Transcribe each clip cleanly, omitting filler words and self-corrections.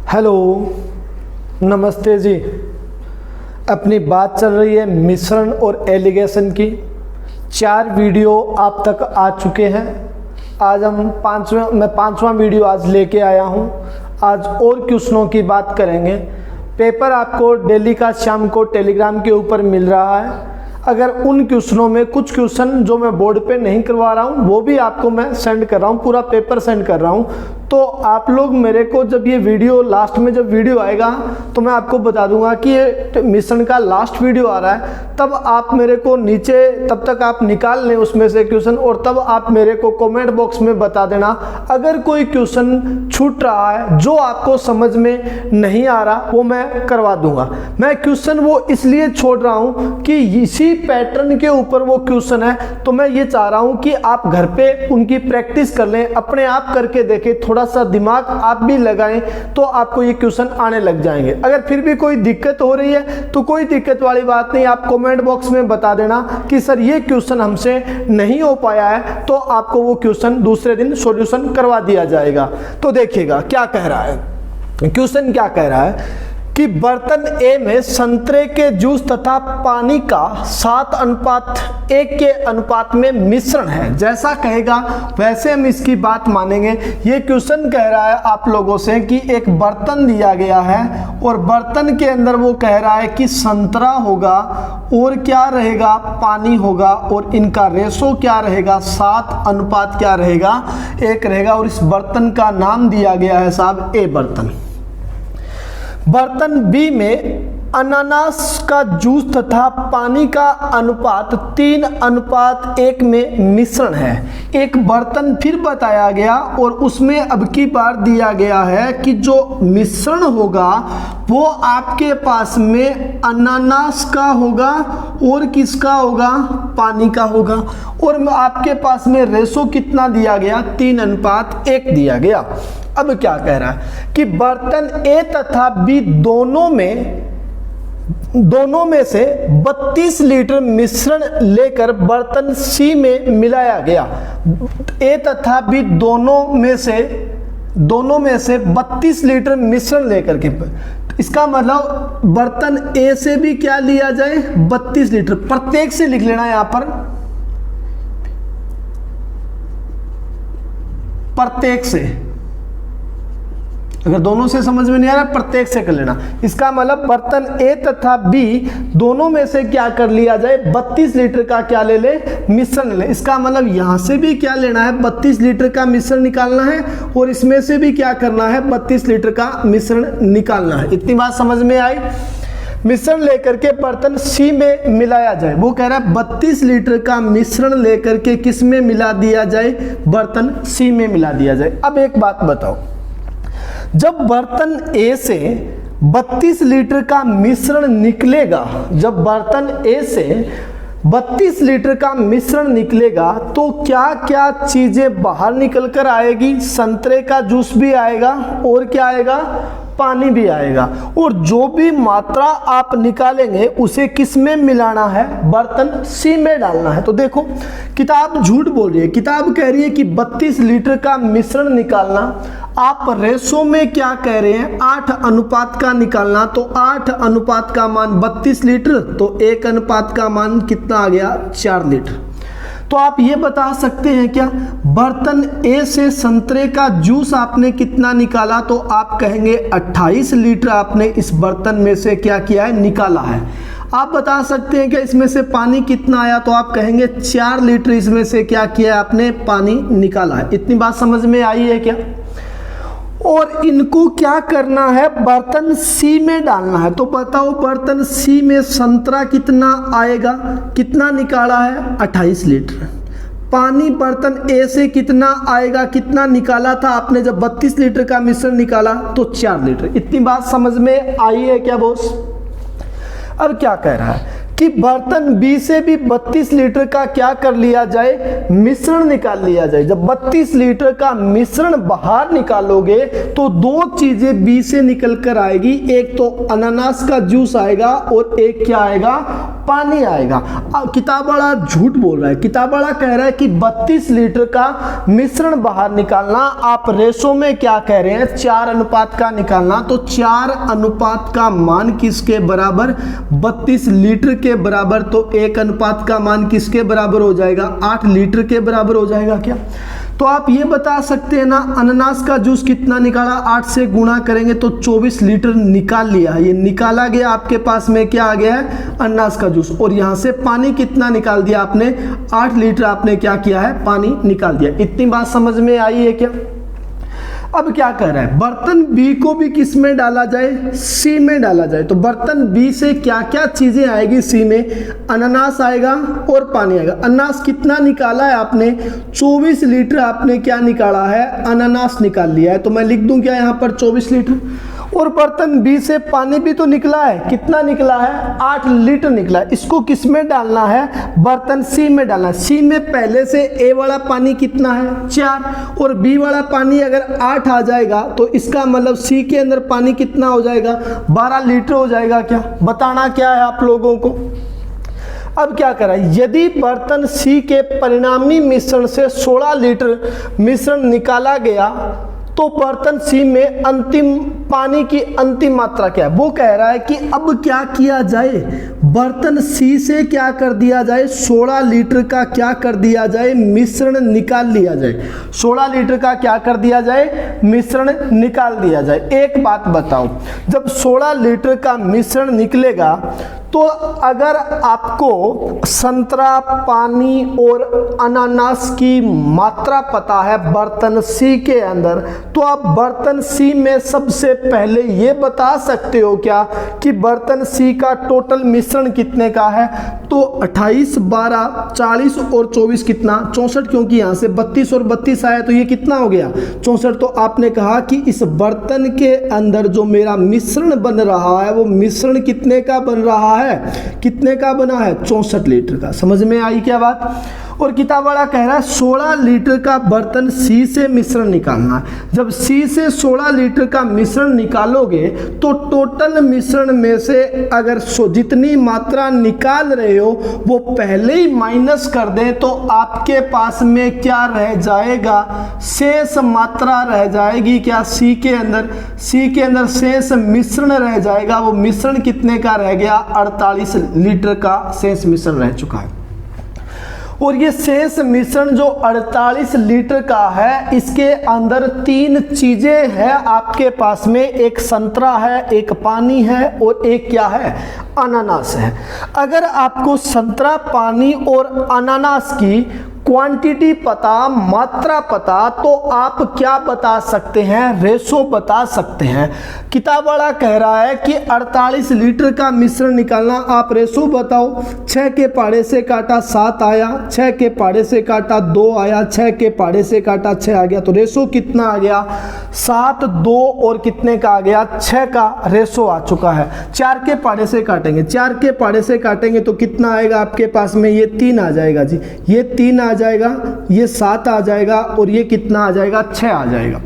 Hello, नमस्ते जी। अपनी बात चल रही है मिश्रण और एलिगेशन की। 4 वीडियो आप तक आ चुके हैं। आज हम मैं पांचवा वीडियो आज लेके आया हूं। आज और क्वेश्चनों की बात करेंगे। पेपर आपको डेली का शाम को टेलीग्राम के ऊपर मिल रहा है। अगर उन क्वेश्चनों में कुछ क्वेश्चन जो मैं बोर्ड पे नहीं करवा रहा हूँ वो भी आपको मैं सेंड कर रहा हूँ, पूरा पेपर सेंड कर रहा हूँ। तो आप लोग मेरे को जब ये वीडियो लास्ट में जब वीडियो आएगा तो मैं आपको बता दूंगा कि ये मिशन का लास्ट वीडियो आ रहा है। तब आप मेरे को नीचे तब तक आप निकाल लें उसमें से क्वेश्चन, और तब आप मेरे को कमेंट बॉक्स में बता देना अगर कोई क्वेश्चन छूट रहा है जो आपको समझ में नहीं आ रहा, वो मैं करवा दूंगा। मैं क्वेश्चन वो इसलिए छोड़ रहा हूँ कि इसी पैटर्न के ऊपर वो क्वेश्चन है, तो मैं ये चाह रहा हूँ कि आप घर पे उनकी प्रैक्टिस कर लें, अपने आप करके देखें, थोड़ा सा दिमाग आप भी लगाएं तो आपको ये क्वेश्चन आने लग जाएंगे। अगर फिर भी कोई दिक्कत हो रही है तो कोई दिक्कत वाली बात नहीं, आप कमेंट बॉक्स में बता देना कि सर ये क्वेश्चन हमसे नहीं हो पाया है, तो आपको वो क्वेश्चन दूसरे दिन सॉल्यूशन करवा दिया जाएगा। तो देखिएगा क्या कह रहा है क्वेश्चन, क्या कह रहा है कि बर्तन ए में संतरे के जूस तथा पानी का 7:1 के अनुपात में मिश्रण है। जैसा कहेगा वैसे हम इसकी बात मानेंगे। ये क्वेश्चन कह रहा है आप लोगों से कि एक बर्तन दिया गया है और बर्तन के अंदर वो कह रहा है कि संतरा होगा और क्या रहेगा, पानी होगा, और इनका रेशो क्या रहेगा, 7:1 क्या रहेगा, 1 रहेगा। और इस बर्तन का नाम दिया गया है साहब ए बर्तन। बर्तन बी में अनानास का जूस तथा पानी का अनुपात 3:1 में मिश्रण है। एक बर्तन फिर बताया गया और उसमें अब की बार दिया गया है कि जो मिश्रण होगा वो आपके पास में अनानास का होगा और किसका होगा, पानी का होगा। और आपके पास में रेशो कितना दिया गया, 3:1 दिया गया। अब क्या कह रहा है कि बर्तन ए तथा बी दोनों में से 32 लीटर मिश्रण लेकर बर्तन सी में मिलाया गया। ए तथा बी दोनों में से 32 लीटर मिश्रण लेकर के, इसका मतलब बर्तन ए से भी क्या लिया जाए, 32 लीटर। प्रत्येक से लिख लेना यहां पर, प्रत्येक से। अगर दोनों से समझ में नहीं आ रहा प्रत्येक से कर लेना। इसका मतलब बर्तन ए तथा बी दोनों में से क्या कर लिया जाए, 32 लीटर का क्या ले ले, मिश्रण ले। इसका मतलब यहां से भी क्या लेना है, 32 लीटर का मिश्रण निकालना है, और इसमें से भी क्या करना है, 32 लीटर का मिश्रण निकालना है। इतनी बात समझ में आई। मिश्रण लेकर के बर्तन सी में मिलाया जाए। वो कह रहा है 32 लीटर का मिश्रण लेकर के किस में मिला दिया जाए, बर्तन सी में मिला दिया जाए। अब एक बात बताओ, जब बर्तन ए से 32 लीटर का मिश्रण निकलेगा, जब बर्तन ए से 32 लीटर का मिश्रण निकलेगा तो क्या क्या चीजें बाहर निकल कर आएगी, संतरे का जूस भी आएगा और क्या आएगा, पानी भी आएगा। और जो भी मात्रा आप निकालेंगे उसे किस में मिलाना है, बर्तन सी में डालना है। तो देखो किताब झूठ बोल रही है। किताब कह रही है कि 32 लीटर का मिश्रण निकालना, आप रेशो में क्या कह रहे हैं, 8:1 का निकालना। तो 8:1 का मान 32 लीटर, तो 1:1 का मान कितना आ गया, 4 लीटर। तो आप ये बता सकते हैं क्या, बर्तन ए से संतरे का जूस आपने कितना निकाला, तो आप कहेंगे 28 लीटर आपने इस बर्तन में से क्या किया है, निकाला है। आप बता सकते हैं कि इसमें से पानी कितना आया, तो आप कहेंगे 4 लीटर इसमें से क्या किया है, आपने पानी निकाला है। इतनी बात समझ में आई है क्या। और इनको क्या करना है, बर्तन सी में डालना है। तो बताओ बर्तन सी में संतरा कितना आएगा, कितना निकाला है, 28 लीटर। पानी बर्तन ए से कितना आएगा, कितना निकाला था आपने, जब 32 लीटर का मिश्रण निकाला तो 4 लीटर। इतनी बात समझ में आई है क्या बॉस। अब क्या कह रहा है कि बर्तन बी से भी 32 लीटर का क्या कर लिया जाए, मिश्रण निकाल लिया जाए। जब 32 लीटर का मिश्रण बाहर निकालोगे तो 2 चीजें बी से निकल कर आएगी, एक तो अनानास का जूस आएगा और एक क्या आएगा, पानी आएगा। किताब वाला झूठ बोल रहा है, किताब वाला कह रहा है कि 32 लीटर का मिश्रण बाहर निकालना, आप रेशो में क्या कह रहे हैं 4 अनुपात का निकालना। तो 4 अनुपात का मान किसके बराबर, 32 लीटर के बराबर। तो 1 अनुपात का मान किसके बराबर हो जाएगा, 8 लीटर के बराबर हो जाएगा क्या। तो आप ये बता सकते हैं ना, अनानास का जूस कितना निकाला, 8 से गुणा करेंगे तो 24 लीटर निकाल लिया। ये निकाला गया, आपके पास में क्या आ गया है, अनानास का जूस। और यहाँ से पानी कितना निकाल दिया आपने, 8 लीटर आपने क्या किया है, पानी निकाल दिया। इतनी बात समझ में आई है क्या। अब क्या कर रहा है, बर्तन बी को भी किस में डाला जाए, सी में डाला जाए। तो बर्तन बी से क्या क्या चीजें आएगी सी में, अनानास आएगा और पानी आएगा। अनानास कितना निकाला है आपने, 24 लीटर आपने क्या निकाला है, अनानास निकाल लिया है। तो मैं लिख दूं क्या यहाँ पर 24 लीटर। और बर्तन बी से पानी भी तो निकला है, कितना निकला है, 8 लीटर निकला है। इसको किस में डालना है, बर्तन सी में डालना है। सी में पहले से ए वाला पानी कितना है, 4, और बी वाला पानी अगर 8 आ जाएगा तो इसका मतलब सी के अंदर पानी कितना हो जाएगा, 12 लीटर हो जाएगा। क्या बताना क्या है आप लोगों को। अब क्या करा, यदि बर्तन सी के परिणामी मिश्रण से 16 लीटर मिश्रण निकाला गया तो बर्तन सी में अंतिम पानी की अंतिम मात्रा क्या है। वो कह रहा है कि अब क्या किया जाए, बर्तन सी से क्या कर दिया जाए, 16 लीटर का क्या कर दिया जाए, मिश्रण निकाल लिया जाए। 16 लीटर का क्या कर दिया जाए, मिश्रण निकाल दिया जाए। एक बात बताओ, जब 16 लीटर का मिश्रण निकलेगा तो अगर आपको संतरा, पानी और अनानास की मात्रा पता है बर्तन सी के अंदर, तो आप बर्तन सी में सबसे पहले ये बता सकते हो क्या कि बर्तन सी का टोटल मिश्रण कितने का है। तो 28, 12, 40 और 24 कितना, 64, क्योंकि यहाँ से 32 और 32 आया तो ये कितना हो गया, 64। तो आपने कहा कि इस बर्तन के अंदर जो मेरा मिश्रण बन रहा है वो मिश्रण कितने का बन रहा है, कितने का बना है, 64 लीटर का। समझ में आई क्या बात। और किताब वाला कह रहा है 16 लीटर का बर्तन सी से मिश्रण निकालना है। जब सी से 16 लीटर का मिश्रण निकालोगे तो टोटल मिश्रण में से अगर जितनी मात्रा निकाल रहे हो वो पहले ही माइनस कर दें तो आपके पास में क्या रह जाएगा, शेष मात्रा रह जाएगी क्या, सी के अंदर, सी के अंदर शेष मिश्रण रह जाएगा। वो मिश्रण कितने का रह गया, 48 लीटर का शेष मिश्रण रह चुका है। और ये शेष मिश्रण जो 48 लीटर का है, इसके अंदर 3 चीजें हैं आपके पास में, एक संतरा है, एक पानी है और एक क्या है, अनानास है। अगर आपको संतरा, पानी और अनानास की क्वांटिटी पता, मात्रा पता, तो आप क्या बता सकते हैं, रेशो बता सकते हैं। किताब वाला कह रहा है कि 48 लीटर का मिश्रण निकालना, आप रेशो बताओ। 6 के पाड़े से काटा 7 आया, 6 के पाड़े से काटा 2 आया, 6 के पाड़े से काटा 6 आ गया। तो रेशो कितना आ गया, 7, 2 और कितने का आ गया, 6 का रेशो आ चुका है। 4 के पाड़े से काटेंगे, 4 के पाड़े से काटेंगे तो कितना आएगा आपके पास में, ये 3 आ जाएगा जी, ये 3 आ जाएगा, ये 7 आ जाएगा और ये कितना आ जाएगा, 6 आ जाएगा।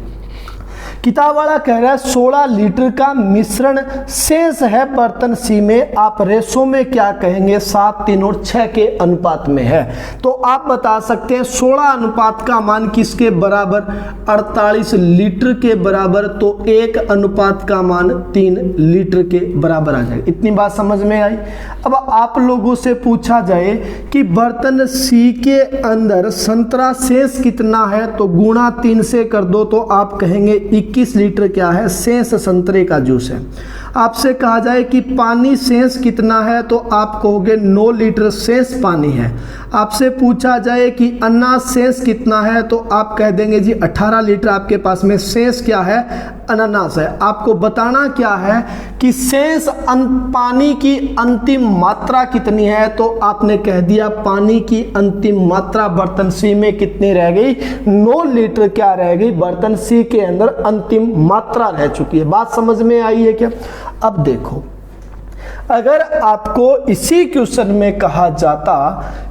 किताब वाला कह रहा है 16 लीटर का मिश्रण शेष है बर्तन सी में, आप रेशो में क्या कहेंगे, 7, 3 और 6 के अनुपात में है। तो आप बता सकते हैं 16 अनुपात का मान किसके बराबर, 48 लीटर के बराबर। तो 1 अनुपात का मान 3 लीटर के बराबर आ जाएगा। इतनी बात समझ में आई। अब आप लोगों से पूछा जाए कि बर्तन सी के अंदर संतरा शेष कितना है, तो गुणा 3 से कर दो तो आप कहेंगे 21 लीटर क्या है, शेष संतरे का जूस है। आपसे कहा जाए कि पानी शेष कितना है, तो आप कहोगे 9 लीटर शेष पानी है। आपसे पूछा जाए कि अनानास शेष कितना है, तो आप कह देंगे जी 18 लीटर आपके पास में शेष क्या है, अनानास है। आपको बताना क्या है कि शेष पानी की अंतिम मात्रा कितनी है, तो आपने कह दिया पानी की अंतिम मात्रा बर्तन सी में कितनी रह गई, 9 लीटर क्या रह गई, बर्तन सी के अंदर अंतिम मात्रा रह चुकी है। बात समझ में आई है क्या। अब देखो, अगर आपको इसी क्वेश्चन में कहा जाता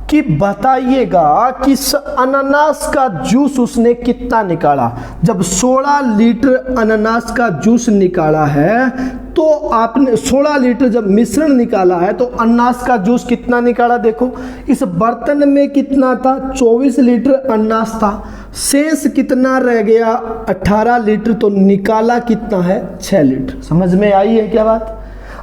कि बताइएगा कि अनानास का जूस उसने कितना निकाला, जब 16 लीटर अनानास का जूस निकाला है तो आपने 16 लीटर जब मिश्रण निकाला है तो अनाज का जूस कितना निकाला, देखो इस बर्तन में कितना था, 24 लीटर अनाज था, शेष कितना रह गया 18 लीटर, तो निकाला कितना है 6 लीटर। समझ में आई है क्या बात।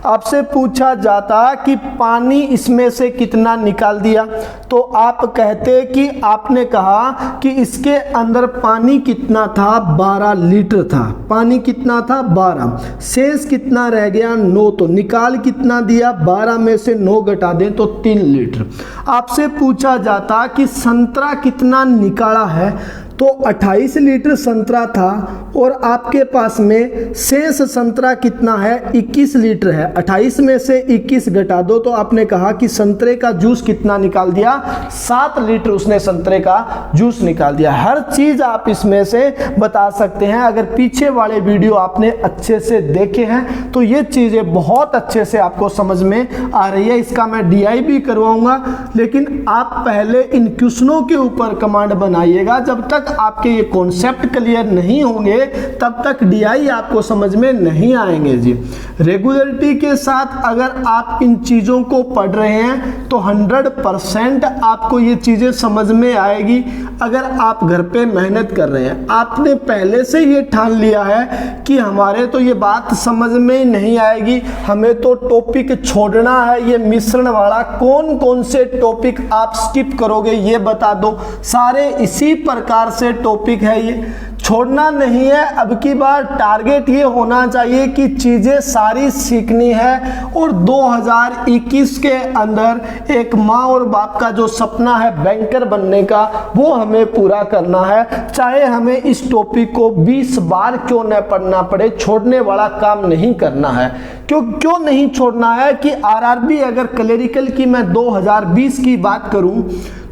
आपसे पूछा जाता कि पानी इसमें से कितना निकाल दिया, तो आप कहते कि आपने कहा कि इसके अंदर पानी कितना था 12 लीटर था, पानी कितना था 12, शेष कितना रह गया 9, तो निकाल कितना दिया 12 में से 9 घटा दें तो 3 लीटर। आपसे पूछा जाता कि संतरा कितना निकाला है, तो 28 लीटर संतरा था और आपके पास में शेष संतरा कितना है 21 लीटर है, 28 में से 21 घटा दो तो आपने कहा कि संतरे का जूस कितना निकाल दिया 7 लीटर उसने संतरे का जूस निकाल दिया। हर चीज आप इसमें से बता सकते हैं। अगर पीछे वाले वीडियो आपने अच्छे से देखे हैं तो ये चीजें बहुत अच्छे से आपको समझ में आ रही है। इसका मैं DI भी करवाऊंगा, लेकिन आप पहले इन क्वेश्चनों के ऊपर कमांड बनाइएगा। जब तक आपके ये कॉन्सेप्ट क्लियर नहीं होंगे तब तक DI आपको समझ में नहीं आएंगे जी। रेगुलरिटी के साथ अगर आप इन चीज़ों को पढ़ रहे हैं तो 100% आपको ये चीज़ें समझ में आएगी। अगर आप घर पे मेहनत कर रहे हैं, आपने पहले से ये ठान लिया है कि हमारे तो ये बात समझ में नहीं आएगी, हमें तो टॉपिक छोड़ना है, ये मिश्रण वाला कौन कौन से टॉपिक आप स्किप करोगे ये बता दो। सारे इसी प्रकार से टॉपिक है, ये छोड़ना नहीं है। अब की बार टारगेट ये होना चाहिए कि चीज़ें सारी सीखनी है और 2021 के अंदर एक माँ और बाप का जो सपना है बैंकर बनने का वो हमें पूरा करना है। चाहे हमें इस टॉपिक को 20 बार क्यों न पढ़ना पड़े, छोड़ने वाला काम नहीं करना है। क्यों नहीं छोड़ना है कि RRB अगर क्लेरिकल की मैं 2020 की बात करूं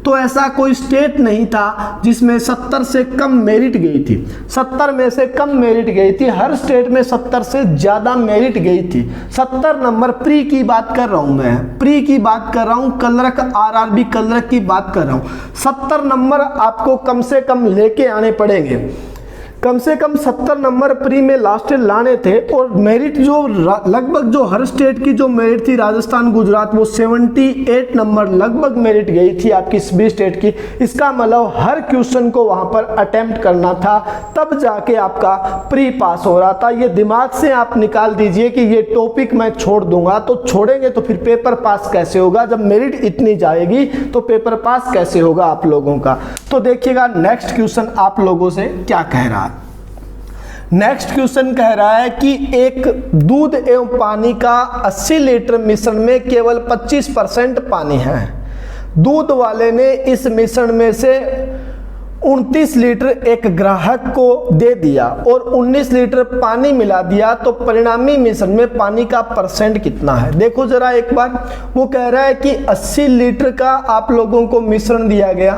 तो ऐसा कोई स्टेट नहीं था जिसमें 70 से कम मेरिट गई थी, 70 में से कम मेरिट गई थी। हर स्टेट में 70 से ज़्यादा मेरिट गई थी। 70 नंबर प्री की बात कर रहा हूँ, मैं प्री की बात कर रहा हूँ, क्लर्क RRB क्लर्क की बात कर रहा हूँ। 70 नंबर आपको कम से कम लेके आने पड़ेंगे, कम से कम 70 नंबर प्री में लास्ट लाने थे। और मेरिट जो लगभग जो हर स्टेट की जो मेरिट थी, राजस्थान गुजरात, वो 78 नंबर लगभग मेरिट गई थी आपकी सभी स्टेट की। इसका मतलब हर क्वेश्चन को वहां पर अटेम्प्ट करना था, तब जाके आपका प्री पास हो रहा था। ये दिमाग से आप निकाल दीजिए कि ये टॉपिक मैं छोड़ दूंगा, तो छोड़ेंगे तो फिर पेपर पास कैसे होगा। जब मेरिट इतनी जाएगी तो पेपर पास कैसे होगा आप लोगों का। तो देखिएगा नेक्स्ट क्वेश्चन आप लोगों से क्या कह रहा है। नेक्स्ट क्वेश्चन कह रहा है कि एक दूध एवं पानी का 80 लीटर मिश्रण में केवल 25% पानी है। दूध वाले ने इस मिश्रण में से 29 लीटर एक ग्राहक को दे दिया और 19 लीटर पानी मिला दिया, तो परिणामी मिश्रण में पानी का परसेंट कितना है। देखो जरा एक बार, वो कह रहा है कि 80 लीटर का आप लोगों को मिश्रण दिया गया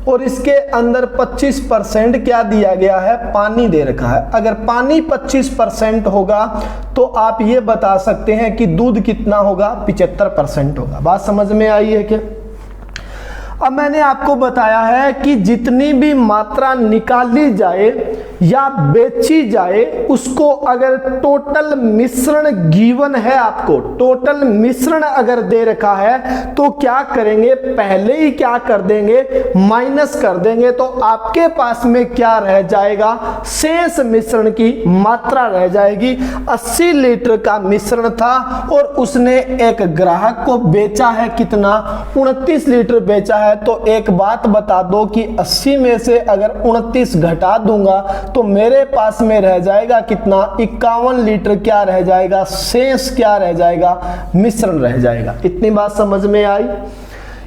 और इसके अंदर 25% क्या दिया गया है, पानी दे रखा है। अगर पानी 25% होगा तो आप ये बता सकते हैं कि दूध कितना होगा, 75% होगा। बात समझ में आई है क्या। अब मैंने आपको बताया है कि जितनी भी मात्रा निकाली जाए या बेची जाए उसको अगर टोटल मिश्रण गिवन है, आपको टोटल मिश्रण अगर दे रखा है तो क्या करेंगे, पहले ही क्या कर देंगे, माइनस कर देंगे। तो आपके पास में क्या रह जाएगा, शेष मिश्रण की मात्रा रह जाएगी। 80 लीटर का मिश्रण था और उसने एक ग्राहक को बेचा है कितना, 29 लीटर बेचा है। तो एक बात बता दो कि 80 में से अगर 29 घटा दूंगा तो मेरे पास में रह जाएगा कितना, 51 लीटर क्या रह जाएगा, शेष क्या रह जाएगा, मिश्रण रह जाएगा। इतनी बात समझ में आई।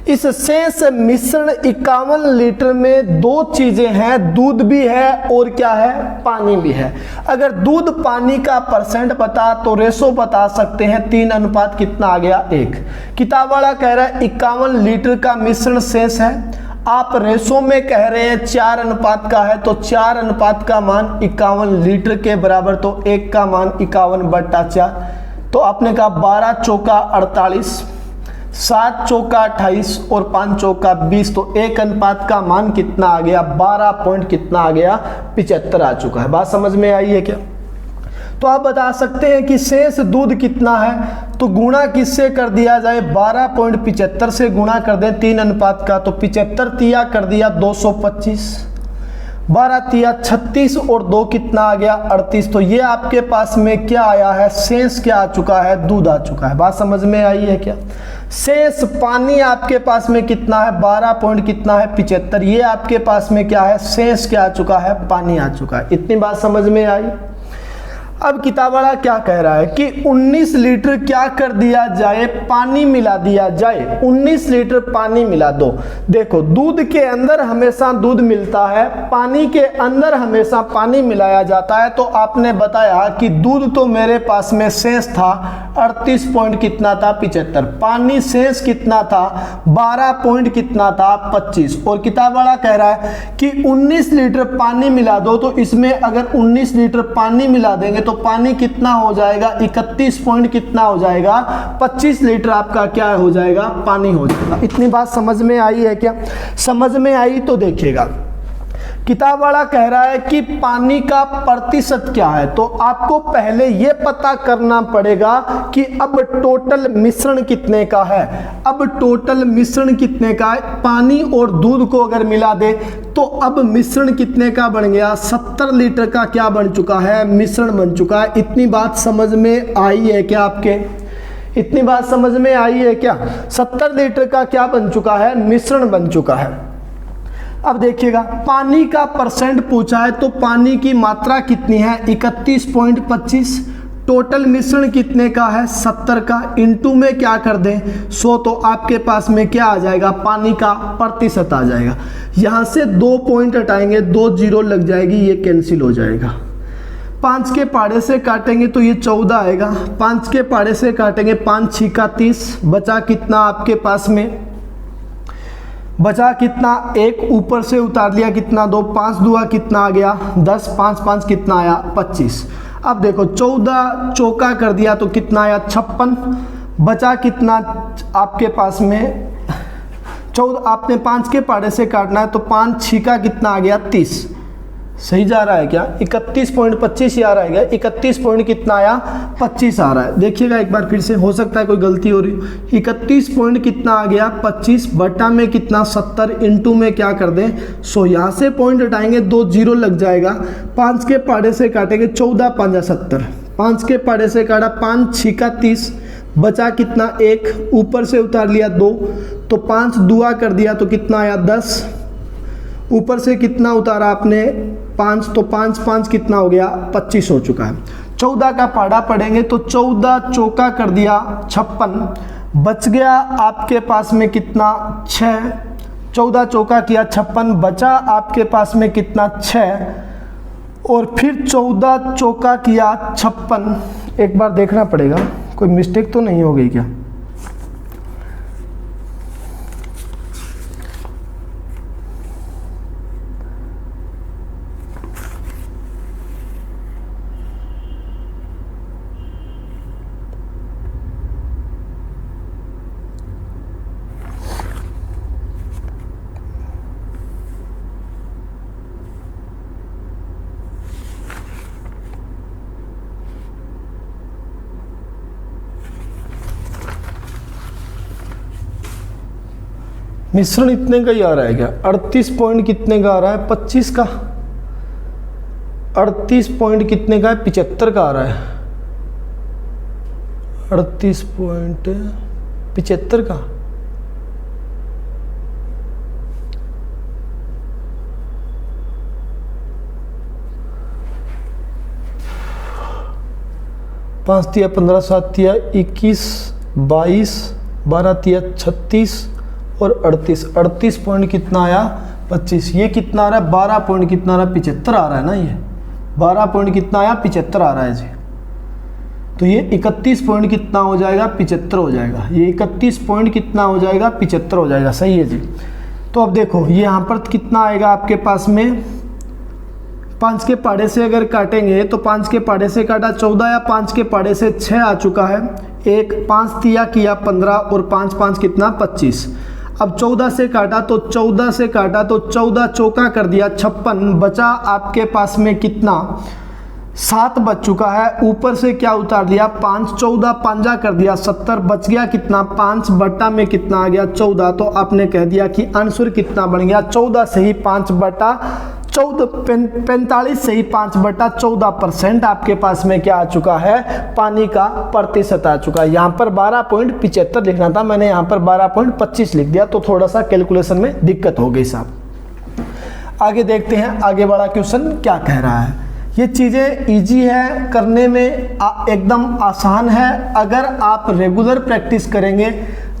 इस शेष मिश्रण 51 लीटर में दो चीजें हैं, दूध भी है और क्या है, पानी भी है। अगर दूध पानी का परसेंट पता तो रेशो बता सकते हैं, 3 अनुपात कितना आ गया, 1। किताब वाला कह रहा है 51 लीटर का मिश्रण शेष है, आप रेशो में कह रहे हैं 4 अनुपात का है, तो 4 अनुपात का मान 51 लीटर के बराबर, तो 1 का मान 51/4। तो आपने कहा 12 चौका 48, 7 चौका 28 और 5 चौका 20, तो 1 अनुपात का मान कितना आ गया, 12 पॉइंट कितना आ गया, 75 आ चुका है। बात समझ में आई है क्या। तो आप बता सकते हैं कि शेष दूध कितना है, तो गुणा किससे कर दिया जाए, 12.75 से गुणा कर दें 3 अनुपात का, तो 75 तिया कर दिया 225, 12 तिया 36 और 2 कितना आ गया 38। तो ये आपके पास में क्या आया है, शेष क्या आ चुका है, दूध आ चुका है। बात समझ में आई है क्या। शेष पानी आपके पास में कितना है, 12 पॉइंट कितना है 75, ये आपके पास में क्या है, शेष क्या आ चुका है, पानी आ चुका है। इतनी बात समझ में आई। अब किताब वाला क्या कह रहा है कि 19 लीटर क्या कर दिया जाए, पानी मिला दिया जाए। 19 लीटर पानी मिला दो। देखो दूध के अंदर हमेशा दूध मिलता है, पानी के अंदर हमेशा पानी मिलाया जाता है। तो आपने बताया कि दूध तो मेरे पास में शेष था 38 पॉइंट कितना था 75, पानी शेष कितना था 12 पॉइंट कितना था 25। और किताब वाला कह रहा है कि 19 लीटर पानी मिला दो। तो इसमें अगर 19 लीटर पानी मिला देंगे तो पानी कितना हो जाएगा, 31 पॉइंट कितना हो जाएगा 25 लीटर आपका क्या हो जाएगा, पानी हो जाएगा। इतनी बात समझ में आई है क्या। समझ में आई तो देखिएगा, किताब वाला कह रहा है कि पानी का प्रतिशत क्या है। तो आपको पहले यह पता करना पड़ेगा कि अब टोटल मिश्रण कितने का है। अब टोटल मिश्रण कितने का है, पानी और दूध को अगर मिला दे तो अब मिश्रण कितने का बन गया, 70 लीटर का क्या बन चुका है, मिश्रण बन चुका है। इतनी बात समझ में आई है क्या आपके, इतनी बात समझ में आई है क्या। 70 लीटर का क्या बन चुका है, मिश्रण बन चुका है। अब देखिएगा पानी का परसेंट पूछा है, तो पानी की मात्रा कितनी है 31.25, टोटल मिश्रण कितने का है 70 का, इनटू में क्या कर दें 100, तो आपके पास में क्या आ जाएगा, पानी का प्रतिशत आ जाएगा। यहाँ से 2 पॉइंट हटाएंगे, 2 जीरो लग जाएगी, ये कैंसिल हो जाएगा। 5 के पाड़े से काटेंगे तो ये 14 आएगा, 5 के पाड़े से काटेंगे 5 छिका 30, बचा कितना आपके पास में, बचा कितना 1, ऊपर से उतार लिया कितना 2, 5 दुआ कितना आ गया 10, 5 5 कितना आया 25। अब देखो 14 चौका कर दिया तो कितना आया 56, बचा कितना आपके पास में 14, आपने 5 के पाड़े से काटना है तो 5 छिका कितना आ गया 30, सही जा रहा है क्या, 31.25 आ रहा है क्या, 31 पॉइंट कितना आया 25 आ रहा है। देखिएगा एक बार फिर से, हो सकता है कोई गलती हो रही। 31 पॉइंट कितना आ गया 25, बटा में कितना 70, इनटू में क्या कर दें 100, यहाँ से पॉइंट हटाएंगे 2 जीरो लग जाएगा। 5 के पाड़े से काटेंगे 14 5 70, 5 के पाड़े से काटा 5 छिका 30, बचा कितना 1, ऊपर से उतार लिया 2, तो 5 दुआ कर दिया तो कितना आया 10, ऊपर से कितना उतारा आपने 5, तो 5 5 कितना हो गया 25 हो चुका है। 14 का पाड़ा पढ़ेंगे तो 14 चौका कर दिया 56, बच गया आपके पास में कितना 6, 14 चौका किया 56, बचा आपके पास में कितना 6, और फिर 14 चौका किया 56। एक बार देखना पड़ेगा कोई मिस्टेक तो नहीं हो गई क्या। मिश्रण इतने का ही आ रहा है क्या, 38 पॉइंट कितने का आ रहा है 25 का, 38 पॉइंट कितने का है 75 का आ रहा है, 38.75 का। पाँच तिया 15, 7 तिया 21, 22, 12 तिया 36 और 38 पॉइंट कितना आया 25। ये कितना आ रहा है 12 पॉइंट कितना आ रहा है 75 आ रहा है ना, ये 12 पॉइंट कितना आया 75 आ रहा है जी। तो ये 31 पॉइंट कितना हो जाएगा 75 हो जाएगा, ये 31 पॉइंट कितना हो जाएगा 75 हो जाएगा, सही है जी। तो अब देखो ये यहाँ पर कितना आएगा आपके पास में, 5 के पाड़े से अगर काटेंगे तो 5 के पाड़े से काटा 14 या 5 के पाड़े से 6 आ चुका है, 1 5 तिया किया 15 और 5 5 कितना 25। अब 14 से काटा तो 14 से काटा तो 14 चौका कर दिया 56, बचा आपके पास में कितना 7 बच चुका है, ऊपर से क्या उतार दिया 5, 14 पांजा कर दिया 70, बच गया कितना 5 बटा में कितना आ गया 14। तो आपने कह दिया कि आंसर कितना बन गया 14 से ही 5 बटा 14, 45 से ही 5 बटा 14% आपके पास में क्या आ चुका है, पानी का प्रतिशत आ चुका है। यहाँ पर 12.75 लिखना था, मैंने यहाँ पर 12.25 लिख दिया, तो थोड़ा सा कैलकुलेशन में दिक्कत हो गई साहब। आगे देखते हैं आगे वाला क्वेश्चन क्या कह रहा है। ये चीज़ें इजी है करने में, एकदम आसान है। अगर आप रेगुलर प्रैक्टिस करेंगे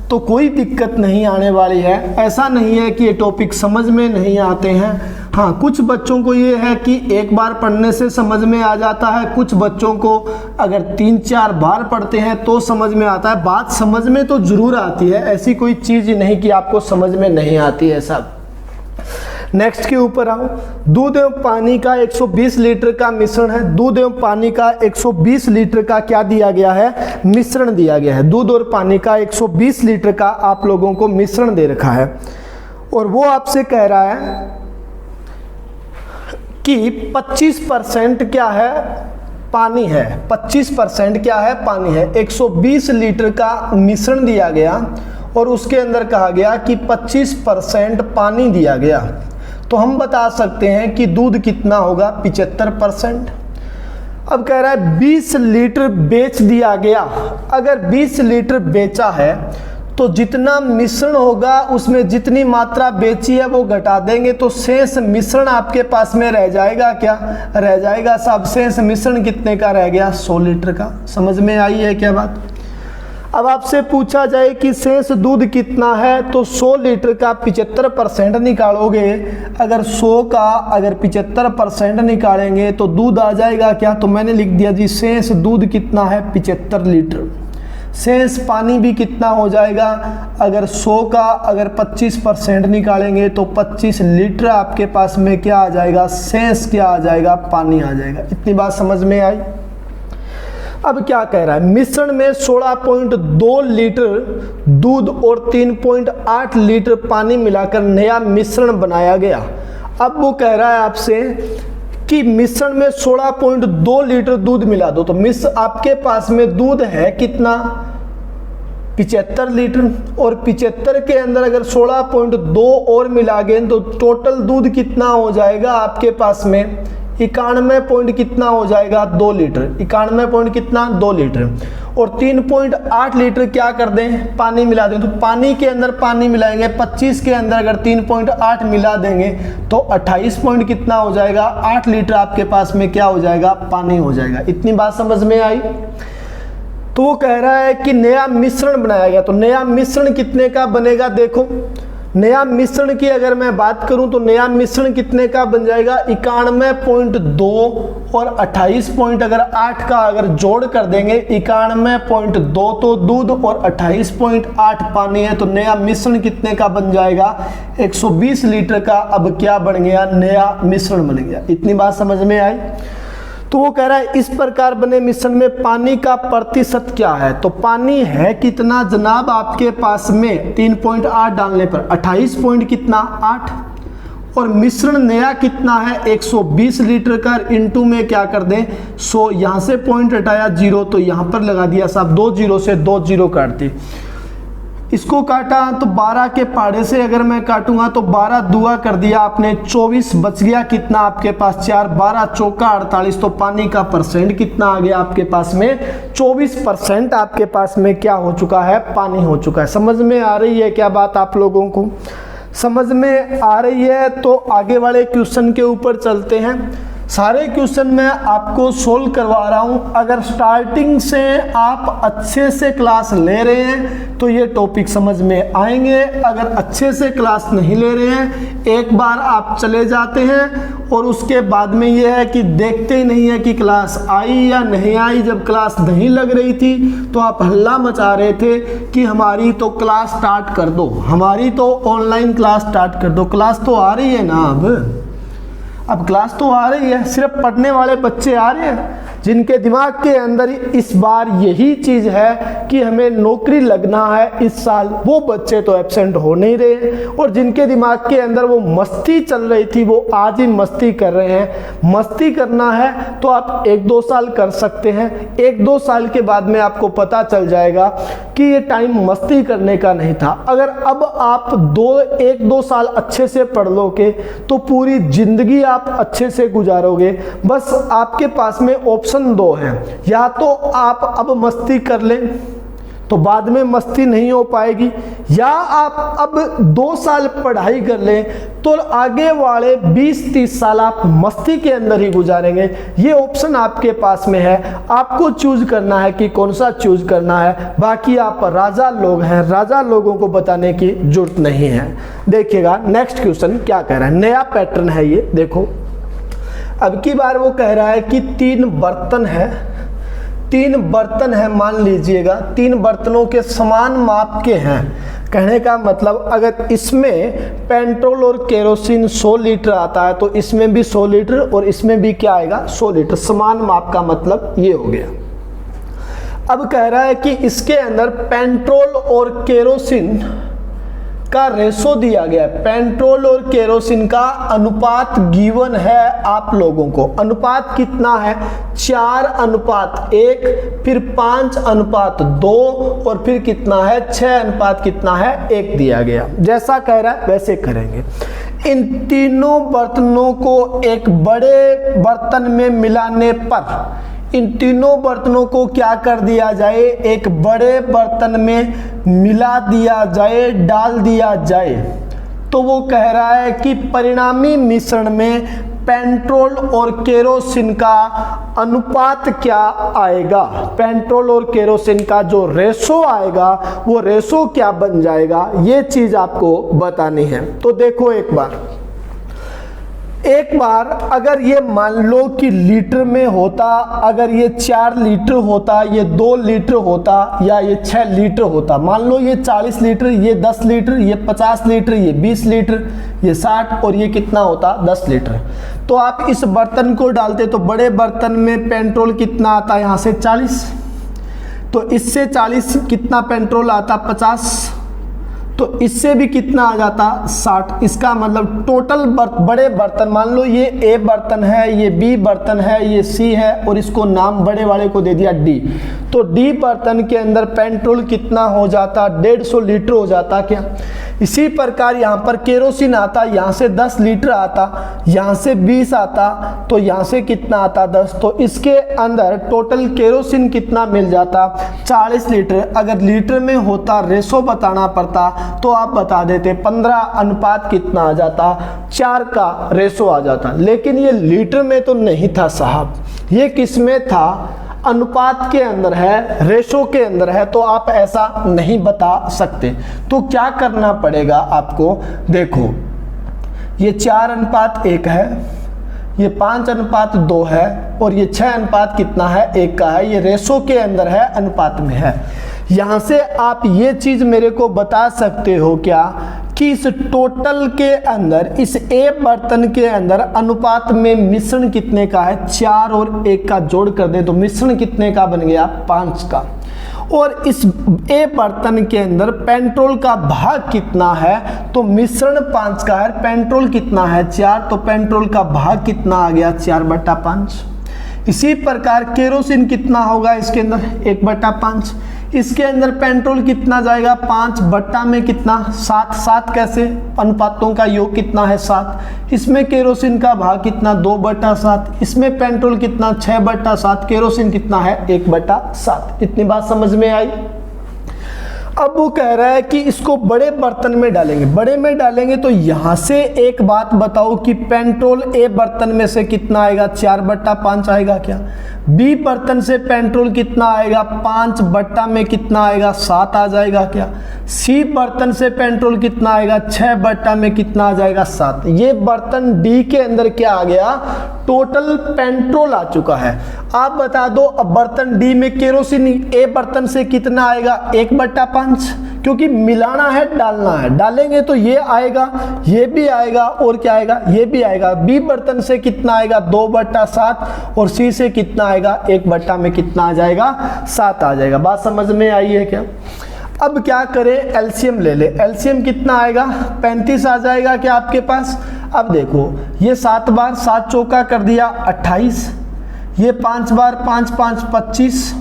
तो कोई दिक्कत नहीं आने वाली है। ऐसा नहीं है कि ये टॉपिक समझ में नहीं आते हैं। हाँ, कुछ बच्चों को ये है कि एक बार पढ़ने से समझ में आ जाता है, कुछ बच्चों को अगर 3-4 बार पढ़ते हैं तो समझ में आता है। बात समझ में तो ज़रूर आती है, ऐसी कोई चीज़ नहीं कि आपको समझ में नहीं आती है सब। नेक्स्ट के ऊपर आओ। दूध एवं पानी का 120 लीटर का मिश्रण है। दूध एवं पानी का 120 लीटर का क्या दिया गया है, मिश्रण दिया गया है। दूध और पानी का 120 लीटर का आप लोगों को मिश्रण दे रखा है, और वो आपसे कह रहा है कि 25% क्या है, पानी है। 25% क्या है, पानी है। 120 लीटर का मिश्रण दिया गया और उसके अंदर कहा गया कि 25% पानी दिया गया, तो हम बता सकते हैं कि दूध कितना होगा, 75%। अब कह रहा है 20 लीटर बेच दिया गया। अगर 20 लीटर बेचा है तो जितना मिश्रण होगा उसमें जितनी मात्रा बेची है वो घटा देंगे, तो शेष मिश्रण आपके पास में रह जाएगा, क्या रह जाएगा साहब, शेष मिश्रण कितने का रह गया, 100 लीटर का। समझ में आई है क्या बात। अब आपसे पूछा जाए कि शेष दूध कितना है, तो 100 लीटर का 75% निकालोगे। अगर 100 का अगर 75% निकालेंगे तो दूध आ जाएगा क्या, तो मैंने लिख दिया जी शेष दूध कितना है, 75 लीटर। शेष पानी भी कितना हो जाएगा, अगर 100 का अगर 25% निकालेंगे तो 25 लीटर आपके पास में क्या आ जाएगा, शेष क्या आ जाएगा, पानी आ जाएगा। इतनी बात समझ में आई। अब क्या कह रहा है, मिश्रण में 16.2 लीटर दूध और 3.8 लीटर पानी मिलाकर नया मिश्रण बनाया गया। अब वो कह रहा है आपसे कि मिश्रण में 16.2 लीटर दूध मिला दो, तो आपके पास में दूध है कितना, 75 लीटर, और 75 के अंदर अगर 16.2 और मिला गए तो टोटल दूध कितना हो जाएगा आपके पास में, 91 पॉइंट कितना हो जाएगा, 2 लीटर। 91 पॉइंट कितना, 2 लीटर। और 3.8 लीटर क्या कर दें, पानी मिला दें, तो पानी के अंदर पानी मिलाएंगे, 25 के अंदर अगर 3.8 मिला देंगे तो 28 पॉइंट कितना हो जाएगा, 8 लीटर आपके पास में क्या हो जाएगा, पानी हो जाएगा। इतनी बात समझ में आई। तो वो कह रहा है कि नया मिश्रण बनाया गया, तो नया मिश्रण कितने का बनेगा, देखो नया मिश्रण की अगर मैं बात करूं तो नया मिश्रण कितने का बन जाएगा, 91.2 और 28 पॉइंट अगर 8 का अगर जोड़ कर देंगे, 91.2 तो दूध और 28.8 पानी है, तो नया मिश्रण कितने का बन जाएगा, 120 लीटर का। अब क्या बन गया, नया मिश्रण बन गया। इतनी बात समझ में आई। तो वो कह रहा है इस प्रकार बने मिश्रण में पानी का प्रतिशत क्या है, तो पानी है कितना जनाब आपके पास में 3.8 डालने पर 28 पॉइंट कितना 8, और मिश्रण नया कितना है 120 लीटर का, इंटू में क्या कर दें 100, यहाँ से पॉइंट हटाया 0 तो यहाँ पर लगा दिया साहब 2 0 से 2 0 काट दी। इसको काटा तो 12 के पाड़े से अगर मैं काटूंगा तो 12 दुआ कर दिया आपने 24, बच गया कितना आपके पास 4, 12 चौका 48, तो पानी का परसेंट कितना आ गया आपके पास में 24% आपके पास में क्या हो चुका है, पानी हो चुका है। समझ में आ रही है क्या बात आप लोगों को, समझ में आ रही है। तो आगे वाले क्वेश्चन के ऊपर चलते हैं। सारे क्वेश्चन मैं आपको सोल्व करवा रहा हूं। अगर स्टार्टिंग से आप अच्छे से क्लास ले रहे हैं तो ये टॉपिक समझ में आएंगे। अगर अच्छे से क्लास नहीं ले रहे हैं, एक बार आप चले जाते हैं और उसके बाद में ये है कि देखते ही नहीं है कि क्लास आई या नहीं आई। जब क्लास नहीं लग रही थी तो आप हल्ला मचा रहे थे कि हमारी तो क्लास स्टार्ट कर दो, हमारी तो ऑनलाइन क्लास स्टार्ट कर दो। क्लास तो आ रही है ना, अब क्लास तो आ रही है, सिर्फ पढ़ने वाले बच्चे आ रहे हैं। जिनके दिमाग के अंदर इस बार यही चीज़ है कि हमें नौकरी लगना है इस साल, वो बच्चे तो एब्सेंट हो नहीं रहे। और जिनके दिमाग के अंदर वो मस्ती चल रही थी वो आज ही मस्ती कर रहे हैं। मस्ती करना है तो आप 1-2 साल कर सकते हैं, 1-2 साल के बाद में आपको पता चल जाएगा कि ये टाइम मस्ती करने का नहीं था। अगर अब आप 1-2 साल अच्छे से पढ़ लोगे तो पूरी जिंदगी आप अच्छे से गुजारोगे। बस आपके पास में ऑप्शन 2 हैं, या तो आप अब मस्ती कर लें तो बाद में मस्ती नहीं हो पाएगी, या आप अब 2 साल पढ़ाई कर लें तो आगे वाले 20-30 साल आप मस्ती के अंदर ही गुजारेंगे। ये ऑप्शन आपके पास में है, आपको चूज करना है कि कौन सा चूज करना है। बाकी आप राजा लोग हैं, राजा लोगों को बताने की जरूरत नहीं है। देखिएगा नेक्स्ट क्वेश्चन क्या कह रहा है, नया पैटर्न है ये। देखो अब की बार वो कह रहा है कि 3 बर्तन है, 3 बर्तन है, मान लीजिएगा 3 बर्तनों के समान माप के हैं। कहने का मतलब अगर इसमें पेट्रोल और केरोसिन 100 लीटर आता है तो इसमें भी 100 लीटर और इसमें भी क्या आएगा 100 लीटर, समान माप का मतलब ये हो गया। अब कह रहा है कि इसके अंदर पेट्रोल और केरोसिन का रेशो दिया गया है, पेट्रोल और केरोसिन का अनुपात गिवन है आप लोगों को। अनुपात कितना है, 4:1, फिर 5:2 और फिर कितना है 6:1 दिया गया। जैसा कह रहा है वैसे करेंगे। इन तीनों बर्तनों को एक बड़े बर्तन में मिलाने पर, इन तीनों बर्तनों को क्या कर दिया जाए, एक बड़े बर्तन में मिला दिया जाए, डाल दिया जाए, तो वो कह रहा है कि परिणामी मिश्रण में पेट्रोल और केरोसिन का अनुपात क्या आएगा, पेट्रोल और केरोसिन का जो रेशो आएगा वो रेशो क्या बन जाएगा, ये चीज आपको बतानी है। तो देखो एक बार अगर ये मान लो कि लीटर में होता, अगर ये 4 लीटर होता, ये 2 लीटर होता, या ये 6 लीटर होता, मान लो ये 40 लीटर, ये 10 लीटर, ये 50 लीटर, ये 20 लीटर, ये 60 और ये कितना होता 10 लीटर। तो आप इस बर्तन को डालते तो बड़े बर्तन में पेट्रोल कितना आता, यहाँ से 40, तो इससे 40 कितना पेट्रोल आता 50, तो इससे भी कितना आ जाता 60। इसका मतलब टोटल बड़े बर्तन, मान लो ये ए बर्तन है, ये बी बर्तन है, ये सी है और इसको नाम बड़े वाले को दे दिया डी, तो डी बर्तन के अंदर पेट्रोल कितना हो जाता 150 लीटर हो जाता क्या। इसी प्रकार यहाँ पर केरोसिन आता, यहाँ से 10 लीटर आता, यहाँ से 20 आता, तो यहाँ से कितना आता 10, तो इसके अंदर टोटल केरोसिन कितना मिल जाता 40 लीटर। अगर लीटर में होता रेशो बताना पड़ता तो आप बता देते 15 कितना आ जाता 4 का रेशो आ जाता, लेकिन ये लीटर में तो नहीं था साहब, ये किस में था, अनुपात के अंदर है, रेशो के अंदर है, तो आप ऐसा नहीं बता सकते। तो क्या करना पड़ेगा आपको, देखो ये 4:1 है, ये 5:2 है और ये 6 कितना है 1 का है, ये रेशो के अंदर है, अनुपात में है। यहाँ से आप ये चीज मेरे को बता सकते हो क्या कि इस टोटल के अंदर, इस ए बर्तन के अंदर अनुपात में मिश्रण कितने का है, 4 और 1 का जोड़ कर दे तो मिश्रण कितने का बन गया 5 का। और इस ए बर्तन के अंदर पेट्रोल का भाग कितना है, तो मिश्रण 5 का है, पेट्रोल कितना है 4, तो पेट्रोल का भाग कितना आ गया 4/5। इसी प्रकार केरोसिन कितना होगा इसके अंदर 1/5, इसके अंदर पेट्रोल कितना जाएगा 5 बट्टा में कितना 7, 7 कैसे, अनुपातों का योग कितना है 7, इसमें केरोसिन का भाग कितना 2/7, इसमें पेट्रोल कितना 6/7, केरोसिन कितना है 1/7। इतनी बात समझ में आई। अब वो कह रहा है कि इसको बड़े बर्तन में डालेंगे, बड़े में डालेंगे तो यहाँ से एक बात बताओ कि पेट्रोल ए बर्तन में से कितना आएगा 4/5 आएगा क्या, बी बर्तन से पेट्रोल कितना आएगा 5 बट्टा में कितना आएगा 7 आ जाएगा क्या, सी बर्तन से पेट्रोल कितना आएगा 6 बट्टा में कितना आ जाएगा 7। ये बर्तन डी के अंदर क्या आ गया, टोटल पेट्रोल आ चुका है। आप बता दो अब बर्तन डी में केरोसिन ए बर्तन से कितना आएगा 1/5, क्योंकि मिलाना है, डालना है। डालेंगे तो ये आएगा, ये भी आएगा और क्या आएगा, ये भी आएगा। बी बर्तन से कितना आएगा 2/7 और सी से कितना आएगा 1 में कितना आ जाएगा 7 आ जाएगा। बात समझ में आई है क्या? अब क्या करें, एलसीएम ले ले। एलसीएम कितना आएगा 35 आ जाएगा क्या आपके पास। अब देखो ये 7 बार 7 चौका कर दिया 28, ये 5 बार 5 5 25,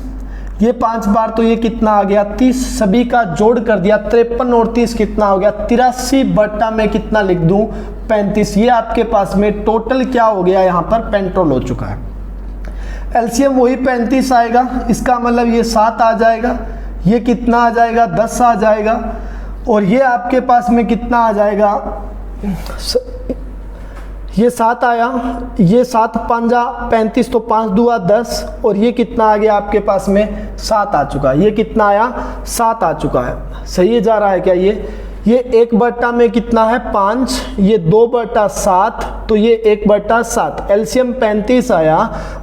ये 5 बार तो ये कितना आ गया 30, सभी का जोड़ कर दिया 53 और 30 कितना हो गया 83 में कितना लिख दूं 35। ये आपके पास में टोटल क्या हो गया, यहाँ पर पेंट्रोल हो चुका है। एलसीएम वही 35 आएगा, इसका मतलब ये 7 आ जाएगा, ये कितना आ जाएगा 10 आ जाएगा, और ये आपके पास में कितना आ जाएगा, ये 7 आया, ये 7 5 35 तो 5 दूआ 10, और ये कितना आ गया आपके पास में 7 आ चुका है। ये कितना आया 7 आ चुका है। सही जा रहा है क्या? ये 1 में कितना है 5, ये 2/7 तो ये 1/7। एलसीएम 35 आया,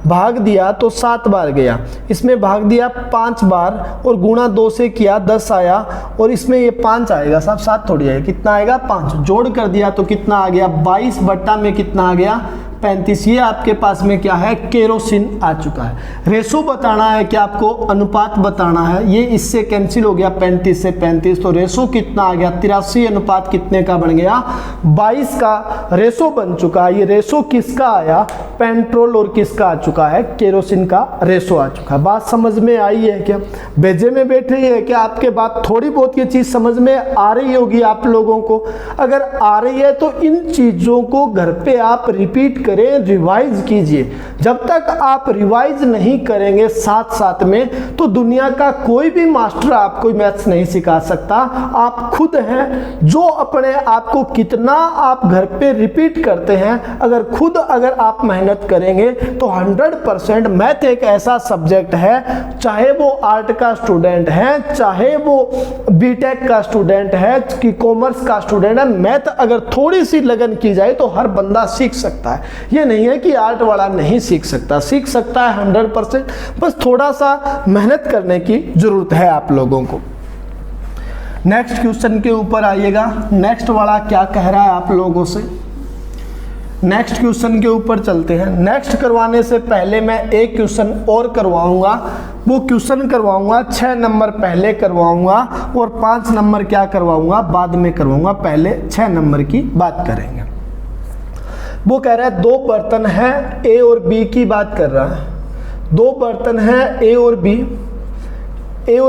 भाग दिया तो 7 बार गया, इसमें भाग दिया 5 बार और गुणा 2 से किया 10 आया, और इसमें ये 5 आएगा साहब, 7 थोड़ी आएगा, कितना आएगा 5। जोड़ कर दिया तो कितना आ गया 22 में कितना आ गया 35। ये आपके पास में क्या है केरोसिन आ चुका है। रेशो बताना है क्या आपको, अनुपात बताना है। ये इससे कैंसिल हो गया 35 से 35, तो रेशो कितना आ गया 83 अनुपात कितने का बन गया 22 का रेशो बन चुका है। ये रेशो किसका आया, पेट्रोल और किसका आ चुका है, केरोसिन का रेशो आ चुका है। बात समझ में आई है क्या? बेजे में बैठे है क्या आपके बात, थोड़ी बहुत ये चीज समझ में आ रही होगी आप लोगों को। अगर आ रही है तो इन चीजों को घर पे आप रिपीट करें, रिवाइज कीजिए। जब तक आप रिवाइज नहीं करेंगे साथ साथ में, तो दुनिया का कोई भी मास्टर आपको मैथ्स नहीं सिखा सकता। आप खुद हैं जो अपने आप को कितना आप घर पे रिपीट करते हैं। अगर आप मेहनत करेंगे तो 100% मैथ एक ऐसा सब्जेक्ट है, चाहे वो आर्ट का स्टूडेंट है, चाहे वो बीटेक का स्टूडेंट है, कि कॉमर्स का स्टूडेंट है, मैथ अगर थोड़ी सी लगन की जाए तो हर बंदा सीख सकता है। ये नहीं है कि आर्ट वाला नहीं सीख सकता, सीख सकता है 100%, बस थोड़ा सा मेहनत करने की जरूरत है आप लोगों को। नेक्स्ट क्वेश्चन के ऊपर आइएगा। नेक्स्ट वाला क्या कह रहा है आप लोगों से, नेक्स्ट क्वेश्चन के ऊपर चलते हैं। नेक्स्ट करवाने से पहले मैं एक क्वेश्चन और करवाऊंगा। वो क्वेश्चन करवाऊंगा 6 नंबर पहले करवाऊंगा और 5 नंबर क्या करवाऊंगा बाद में करवाऊंगा। पहले 6 नंबर की बात करेंगे। वो कह रहा है 2 बर्तन है, ए और बी की बात कर रहा है। 2 बर्तन है ए और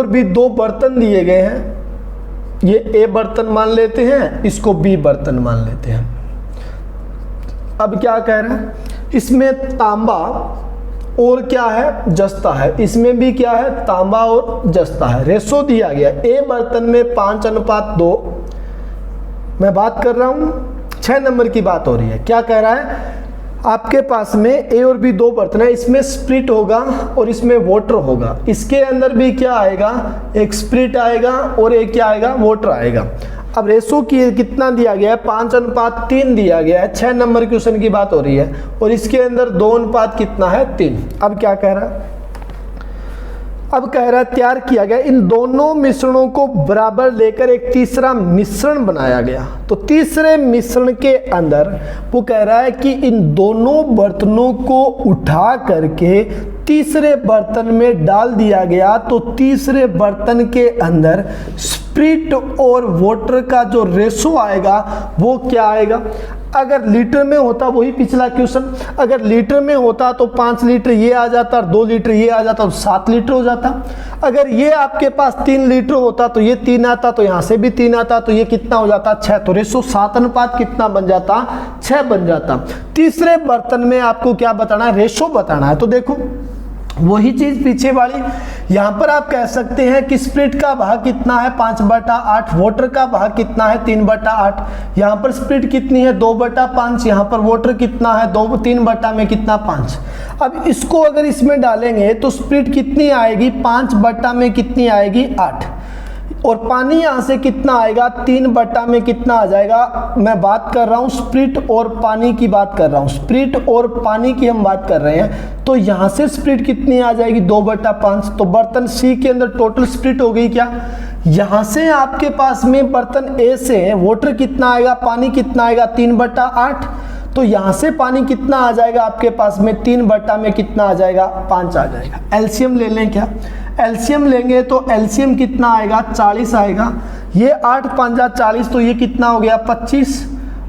बी 2 बर्तन दिए गए हैं। ये ए बर्तन मान लेते हैं, इसको बी बर्तन मान लेते हैं। अब क्या कह रहे हैं, इसमें तांबा और क्या है जस्ता है, इसमें भी क्या है तांबा और जस्ता है। रेशो दिया गया ए बर्तन में 5:2। मैं बात कर रहा हूं 6 नंबर की बात हो रही है। क्या कह रहा है, आपके पास में ए और बी 2 बर्तन है, इसमें स्प्रिट होगा और इसमें वाटर होगा। इसके अंदर भी क्या आएगा, एक स्प्रिट आएगा और एक क्या आएगा वाटर आएगा। अब रेशो की कितना दिया गया है 5:3 दिया गया है। 6 नंबर क्वेश्चन की बात हो रही है और इसके अंदर 2 कितना है 3। अब क्या कह रहा है, अब कह रहा है तैयार किया गया इन दोनों मिश्रणों को बराबर लेकर एक तीसरा मिश्रण बनाया गया। तो तीसरे मिश्रण के अंदर वो कह रहा है कि इन दोनों बर्तनों को उठा करके तीसरे बर्तन में डाल दिया गया। तो तीसरे बर्तन के अंदर स्प्रिट और वाटर का जो रेशो आएगा वो क्या आएगा। अगर लीटर में होता, वही पिछला क्वेश्चन, अगर लीटर में होता तो 5 लीटर ये आ जाता और 2 लीटर ये आ जाता तो 7 लीटर हो जाता। अगर ये आपके पास 3 लीटर होता तो ये 3 आता, तो यहाँ से भी 3 आता, तो ये कितना हो जाता 6। तो रेशो 7 अनुपात कितना बन जाता 6 बन जाता। तीसरे बर्तन में आपको क्या बताना है, रेशो बताना है। तो देखो वही चीज पीछे वाली, यहां पर आप कह सकते हैं कि स्प्रिट का भाग कितना है 5/8, वाटर का भाग कितना है 3/8। यहां पर स्प्रिट कितनी है 2/5, यहां पर वाटर कितना है 3 में कितना 5। अब इसको अगर इसमें डालेंगे तो स्प्रिट कितनी आएगी 5 में कितनी आएगी 8, और पानी यहां से कितना आएगा 3 में कितना आ जाएगा। मैं बात कर रहा हूं स्प्रिट और पानी की बात कर रहा हूं, स्प्रिट और पानी की हम बात कर रहे हैं। तो यहां से स्प्रिट कितनी आ जाएगी 2/5। तो बर्तन सी के अंदर टोटल स्प्रिट हो गई क्या, यहाँ से आपके पास में बर्तन ए से वाटर कितना आएगा, पानी कितना आएगा, 3/8। तो यहाँ से पानी कितना आ जाएगा आपके पास में, 3 में कितना आ जाएगा, 5 आ जाएगा। एलसीएम ले लें क्या, एलसीएम लेंगे तो एलसीएम कितना आएगा, 40 आएगा। ये 8 5 40, तो ये कितना हो गया, 25,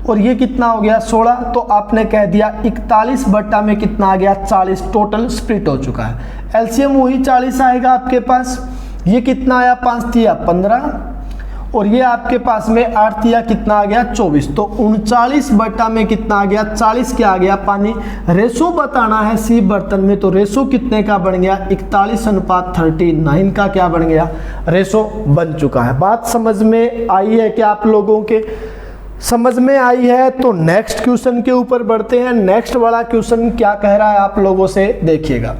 और ये कितना हो गया, 16। तो आपने कह दिया 41 में कितना आ गया, 40। टोटल स्प्लिट हो चुका है। एलसीएम वही 40 आएगा आपके पास। ये कितना आया, 5 तिया 15, और ये आपके पास में 8 तिया कितना आ गया, 24। तो 39 में कितना आ गया, 40 क्या आ गया, पानी। रेशो बताना है सी बर्तन में, तो रेशो कितने का बन गया, 41:39 का क्या बन गया, रेशो बन चुका है। बात समझ में आई है क्या आप लोगों के, समझ में आई है? तो नेक्स्ट क्वेश्चन के ऊपर बढ़ते हैं। नेक्स्ट वाला क्वेश्चन क्या कह रहा है आप लोगों से, देखिएगा।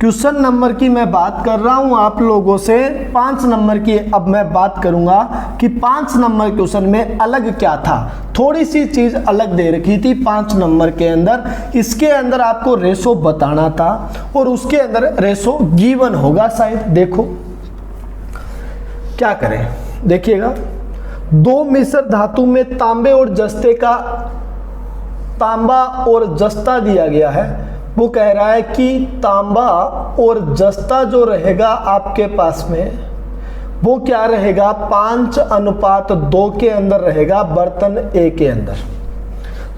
क्वेश्चन नंबर की मैं बात कर रहा हूं आप लोगों से, 5 नंबर की अब मैं बात करूंगा कि 5 नंबर क्वेश्चन में अलग क्या था। थोड़ी सी चीज अलग दे रखी थी 5 नंबर के अंदर। इसके अंदर आपको रेशो बताना था और उसके अंदर रेशो गिवन होगा शायद। देखो क्या करें, देखिएगा। 2 मिश्र धातु में तांबे और जस्ते का, तांबा और जस्ता दिया गया है। वो कह रहा है कि तांबा और जस्ता जो रहेगा आपके पास में, वो क्या रहेगा, 5:2 के अंदर रहेगा बर्तन ए के अंदर,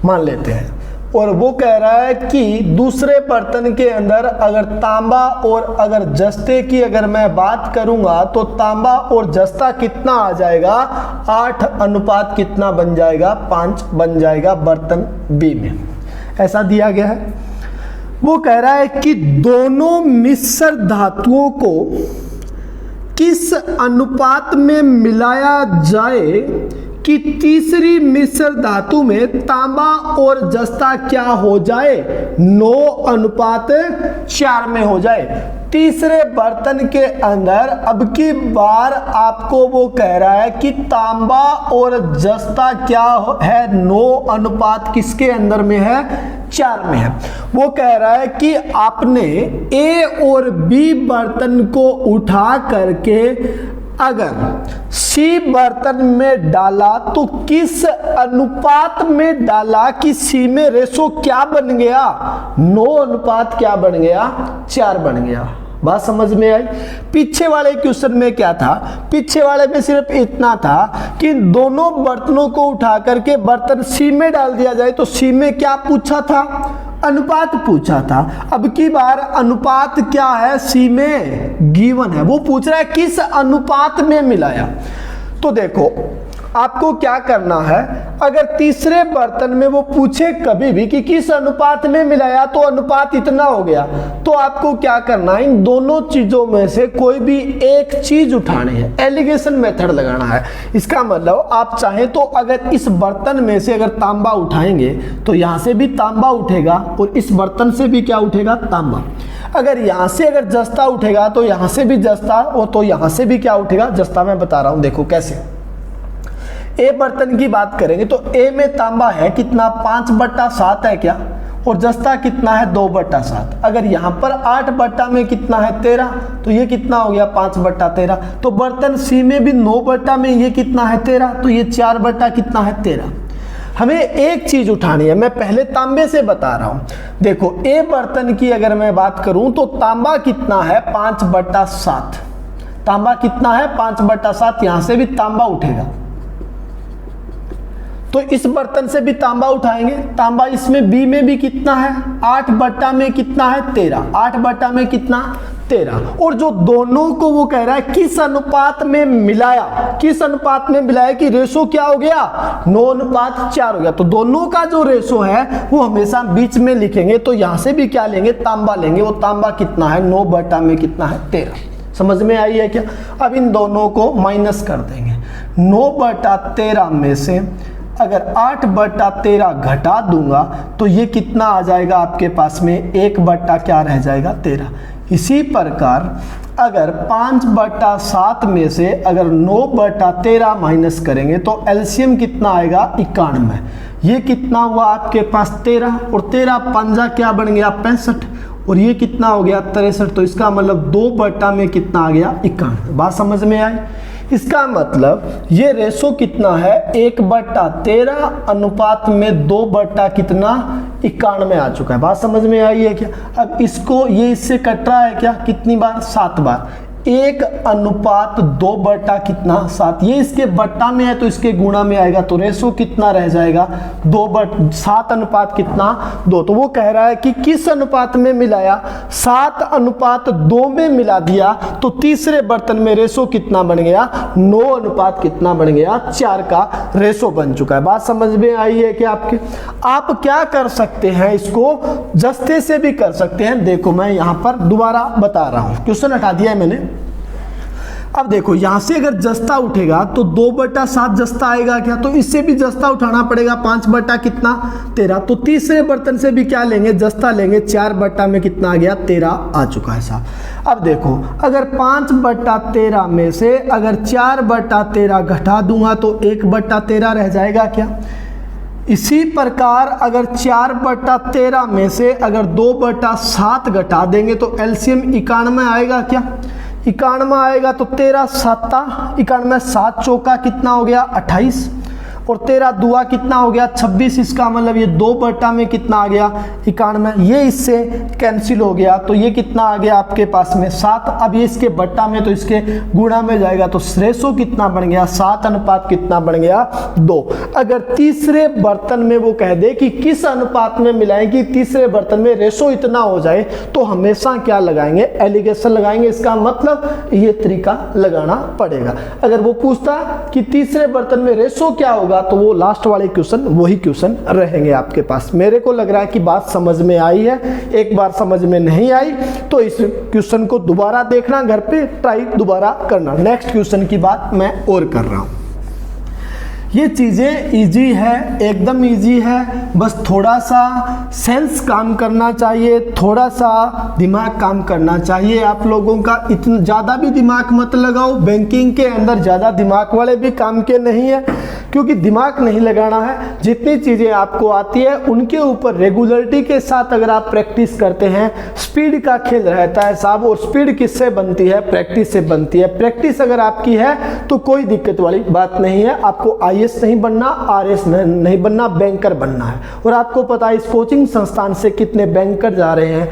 मान लेते हैं। और वो कह रहा है कि दूसरे बर्तन के अंदर अगर तांबा और अगर जस्ते की अगर मैं बात करूंगा तो तांबा और जस्ता कितना आ जाएगा, 8 कितना बन जाएगा, 5 बन जाएगा बर्तन बी में। ऐसा दिया गया है। वो कह रहा है कि दोनों मिश्र धातुओं को किस अनुपात में मिलाया जाए कि तीसरी मिश्र धातु में तांबा और जस्ता क्या हो जाए, 9:4 में हो जाए। तीसरे बर्तन के अंदर अब की बार आपको वो कह रहा है कि तांबा और जस्ता क्या है, 9 किसके अंदर में है, 4 में है। वो कह रहा है कि आपने ए और बी बर्तन को उठा करके अगर सी बर्तन में डाला तो किस अनुपात में डाला कि सी में रेशो क्या बन गया, 9 क्या बन गया, 4 बन गया। बात समझ में आई? पीछे वाले क्वेश्चन में क्या था, पीछे वाले में सिर्फ इतना था कि दोनों बर्तनों को उठा करके बर्तन सी में डाल दिया जाए। तो सी में क्या पूछा था, अनुपात पूछा था। अब की बार अनुपात क्या है, सी में गिवन है। वो पूछ रहा है किस अनुपात में मिलाया। तो देखो आपको क्या करना है, अगर तीसरे बर्तन में वो पूछे कभी भी कि किस अनुपात में मिलाया तो अनुपात इतना हो गया, तो आपको क्या करना है, इन दोनों चीजों में से कोई भी एक चीज उठानी है, एलिगेशन मेथड लगाना है। इसका मतलब आप चाहें तो अगर इस बर्तन में से अगर तांबा उठाएंगे तो यहां से भी तांबा उठेगा और इस बर्तन से भी क्या उठेगा, तांबा। अगर यहां से अगर जस्ता उठेगा तो यहां से भी जस्ता, वो तो यहां से भी क्या उठेगा, जस्ता। मैं बता रहा हूं, देखो कैसे। ए बर्तन की बात करेंगे तो ए में तांबा है कितना, 5/7 है क्या, और जस्ता कितना है, 2/7। अगर यहाँ पर 8 में कितना है, 13, तो ये कितना हो गया, 5/13। तो बर्तन सी में भी 9 में ये कितना है, 13, तो ये 4 कितना है, 13। हमें एक चीज उठानी है, मैं पहले तांबे से बता रहा हूं। देखो ए बर्तन की अगर मैं बात करूं तो तांबा कितना है, 5/7। तांबा कितना है, 5/7। यहां से भी तांबा उठेगा तो इस बर्तन से भी तांबा उठाएंगे। तांबा इसमें बी में भी कितना है, 8 में कितना है, 13। 8 में कितना, 13। और जो दोनों को वो कह रहा है किस अनुपात में मिलाया, किस अनुपात में मिलाया कि रेशो क्या हो गया, 9:4 हो गया। तो दोनों का जो रेशो है वो हमेशा बीच में लिखेंगे। तो यहां से भी क्या लेंगे, तांबा लेंगे। वो तांबा कितना है, 9 में कितना है, 13। समझ में आई है क्या? अब इन दोनों को माइनस कर देंगे। 9/13 में से अगर 8/13 घटा दूंगा तो ये कितना आ जाएगा आपके पास में, 1 क्या रह जाएगा, 13। इसी प्रकार अगर 5/7 में से अगर 9/13 माइनस करेंगे तो एलसीएम कितना आएगा, 91। ये कितना हुआ आपके पास, 13, और 13 पंजा क्या बन गया, 65, और ये कितना हो गया 63, तो इसका मतलब 2 बटा में कितना आ गया 91। बात समझ में आई? इसका मतलब ये रेशो कितना है 1/13 अनुपात में 2 बटा कितना 91 आ चुका है। बात समझ में आई है क्या? अब इसको ये इससे कट रहा है क्या, कितनी बार 7 बार, 1/2 बटा कितना 7, ये इसके बट्टा में है तो इसके गुणा में आएगा, तो रेशो कितना रह जाएगा 7 अनुपात कितना 2। तो वो कह रहा है कि किस अनुपात में मिलाया, 7:2 में मिला दिया, तो तीसरे बर्तन में रेशो कितना बन गया 9 अनुपात कितना बन गया 4 का रेशो बन चुका है। बात समझ में आई है कि आपके? आप क्या कर सकते हैं, इसको जस्ते से भी कर सकते हैं। देखो मैं यहां पर दोबारा बता रहा हूं, क्वेश्चन हटा दिया है मैंने। अब देखो यहां से अगर जस्ता उठेगा तो 2/7 जस्ता आएगा क्या, तो इससे भी जस्ता उठाना पड़ेगा 5 बटा कितना 13, तो तीसरे बर्तन से भी क्या लेंगे जस्ता लेंगे, 4 बटा में कितना आ गया 13 आ चुका है साहब। अब देखो अगर 5/13 में से अगर 4/13 घटा दूंगा तो 1/13 रह जाएगा क्या। इसी प्रकार अगर 4/13 में से अगर 2/7 घटा देंगे तो एलसीएम 91 आएगा क्या, 91 आएगा, तो 13 7 91, 7 चौका कितना हो गया 28, और 13 दुआ कितना हो गया 26, इसका मतलब ये 2 बटा में कितना आ गया 91, ये इससे कैंसिल हो गया, तो ये कितना आ गया आपके पास में 7। अब ये इसके बट्टा में तो इसके गुणा में जाएगा, तो रेशो कितना बन गया 7 अनुपात कितना बन गया 2। अगर तीसरे बर्तन में वो कह दे कि किस अनुपात में मिलाएं कि तीसरे बर्तन में रेशो इतना हो जाए, तो हमेशा क्या लगाएंगे एलिगेशन लगाएंगे, इसका मतलब ये तरीका लगाना पड़ेगा। अगर वो पूछता कि तीसरे बर्तन में रेशो क्या होगा, तो वो लास्ट वाले क्वेश्चन वही क्वेश्चन रहेंगे आपके पास। मेरे को लग रहा है कि बात समझ में आई है। एक बार समझ में नहीं आई तो इस क्वेश्चन को दोबारा देखना, घर पे ट्राई दोबारा करना। नेक्स्ट क्वेश्चन की बात मैं और कर रहा हूं। ये चीज़ें इजी है, एकदम इजी है, बस थोड़ा सा सेंस काम करना चाहिए, थोड़ा सा दिमाग काम करना चाहिए आप लोगों का। इतना ज़्यादा भी दिमाग मत लगाओ, बैंकिंग के अंदर ज़्यादा दिमाग वाले भी काम के नहीं है, क्योंकि दिमाग नहीं लगाना है। जितनी चीज़ें आपको आती है उनके ऊपर रेगुलरिटी के साथ अगर आप प्रैक्टिस करते हैं, स्पीड का खेल रहता है साहब, और स्पीड किससे बनती है प्रैक्टिस से बनती है। प्रैक्टिस अगर आपकी है तो कोई दिक्कत वाली बात नहीं है। आपको आईएएस नहीं बनना, आरएस नहीं बनना, बैंकर बनना है। और आपको पता है इस कोचिंग संस्थान से कितने बैंकर जा रहे हैं,